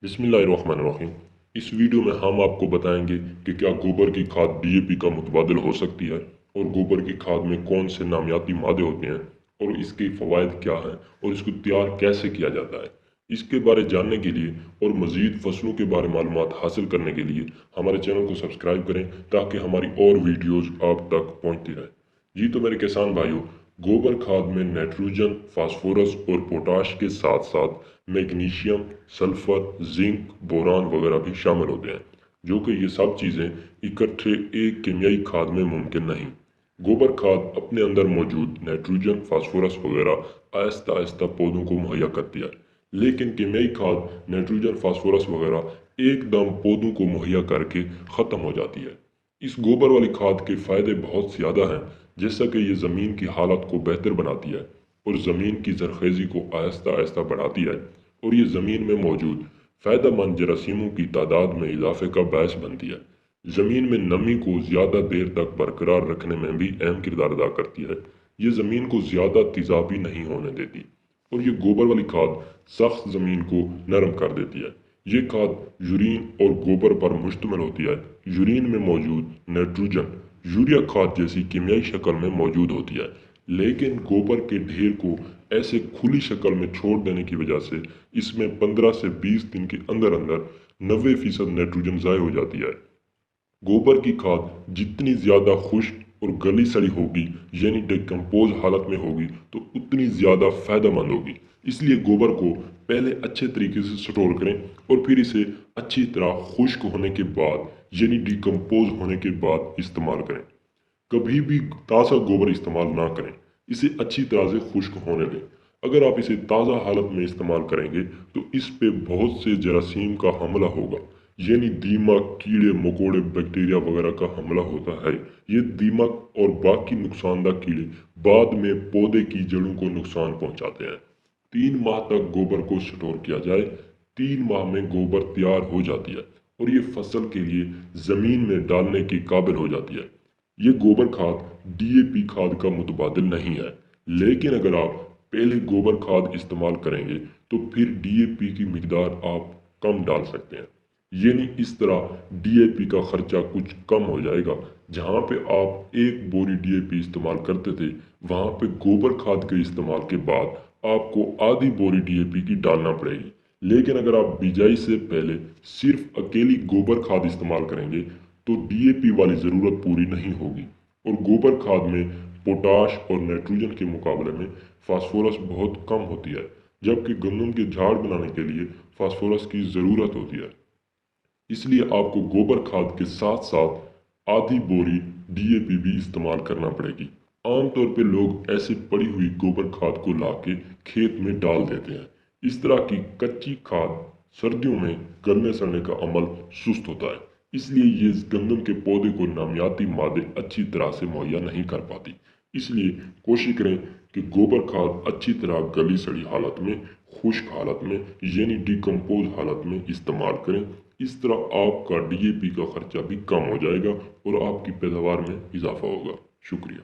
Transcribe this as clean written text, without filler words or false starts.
बिस्मिल्लाहिर्रहमानिर्रहीम। इस वीडियो में हम आपको बताएंगे कि क्या गोबर की खाद डीएपी का मुतबादिल हो सकती है और गोबर की खाद में कौन से नामियाती मादे होते हैं और इसके फ़वाइद क्या हैं और इसको तैयार कैसे किया जाता है। इसके बारे जानने के लिए और मज़ीद फसलों के बारे में मालूमात हासिल करने के लिए हमारे चैनल को सब्सक्राइब करें ताकि हमारी और वीडियोज़ आप तक पहुँचती रहें। जी तो मेरे किसान भाइयों, गोबर खाद में नाइट्रोजन, फास्फोरस और पोटाश के साथ साथ मैग्नीशियम, सल्फर, जिंक, बोरान वगैरह भी शामिल होते हैं, जो कि ये सब चीज़ें इकट्ठे एक कीमियाई खाद में मुमकिन नहीं। गोबर खाद अपने अंदर मौजूद नाइट्रोजन, फास्फोरस वगैरह आहिस्ता आहिस्ता पौधों को मुहैया करती है, लेकिन कीमियाई खाद नाइट्रोजन, फास्फोरस वगैरह एकदम पौधों को मुहैया करके ख़त्म हो जाती है। इस गोबर वाली खाद के फ़ायदे बहुत ज़्यादा हैं, जैसा कि ये ज़मीन की हालत को बेहतर बनाती है और ज़मीन की जरखेज़ी को आहिस्ता आहिस्ता बढ़ाती है और ये ज़मीन में मौजूद फ़ायदेमंद जरासीमों की तादाद में इजाफे का बायस बनती है। ज़मीन में नमी को ज़्यादा देर तक बरकरार रखने में भी अहम किरदार अदा करती है। ये ज़मीन को ज़्यादा तेज़ाबी नहीं होने देती और ये गोबर वाली खाद सख्त ज़मीन को नरम कर देती है। ये खाद यूरिन और गोबर पर मुश्तमिल होती है। यूरिन में मौजूद नाइट्रोजन यूरिया खाद जैसी कीमियाई शक्ल में मौजूद होती है, लेकिन गोबर के ढेर को ऐसे खुली शक्ल में छोड़ देने की वजह से इसमें 15 से 20 दिन के अंदर अंदर 90% नाइट्रोजन ज़ाय हो जाती है। गोबर की खाद जितनी ज़्यादा खुश्क और गली सड़ी होगी, यानी डिकम्पोज हालत में होगी, तो उतनी ज़्यादा फ़ायदेमंद होगी। इसलिए गोबर को पहले अच्छे तरीके से स्टोर करें और फिर इसे अच्छी तरह खुश्क होने के बाद, यानी डिकम्पोज होने के बाद इस्तेमाल करें। कभी भी ताज़ा गोबर इस्तेमाल ना करें, इसे अच्छी तरह से खुश्क होने दें। अगर आप इसे ताज़ा हालत में इस्तेमाल करेंगे तो इस पे बहुत से जरासीम का हमला होगा, यानी दीमक, कीड़े मकोड़े, बैक्टीरिया वगैरह का हमला होता है। ये दीमक और बाकी नुकसानदा कीड़े बाद में पौधे की जड़ों को नुकसान पहुंचाते हैं। 3 माह तक गोबर को स्टोर किया जाए, 3 माह में गोबर तैयार हो जाती है और ये फसल के लिए ज़मीन में डालने के काबिल हो जाती है। ये गोबर खाद डीएपी खाद का मुतबादिल नहीं है, लेकिन अगर आप पहले गोबर खाद इस्तेमाल करेंगे तो फिर डीएपी की मिकदार आप कम डाल सकते हैं। यानी इस तरह डीएपी का खर्चा कुछ कम हो जाएगा। जहाँ पे आप एक बोरी डीएपी इस्तेमाल करते थे, वहाँ पे गोबर खाद के इस्तेमाल के बाद आपको आधी बोरी डीएपी की डालना पड़ेगी। लेकिन अगर आप बिजाई से पहले सिर्फ अकेली गोबर खाद इस्तेमाल करेंगे तो डीएपी वाली ज़रूरत पूरी नहीं होगी और गोबर खाद में पोटाश और नाइट्रोजन के मुकाबले में फास्फोरस बहुत कम होती है, जबकि गंदम के झाड़ बनाने के लिए फास्फोरस की ज़रूरत होती है। इसलिए आपको गोबर खाद के साथ साथ आधी बोरी डीएपी भी इस्तेमाल करना पड़ेगी। आमतौर पे लोग ऐसे पड़ी हुई गोबर खाद को लाके खेत में डाल देते हैं। इस तरह की कच्ची खाद सर्दियों में गलने सड़ने का अमल सुस्त होता है, इसलिए ये गंदम के पौधे को नामियाती मादे अच्छी तरह से मुहैया नहीं कर पाती। इसलिए कोशिश करें कि गोबर खाद अच्छी तरह गली सड़ी हालत में, खुश्क हालत में, यानी डिकम्पोज हालत में इस्तेमाल करें। इस तरह आपका डीएपी का खर्चा भी कम हो जाएगा और आपकी पैदावार में इजाफा होगा। शुक्रिया।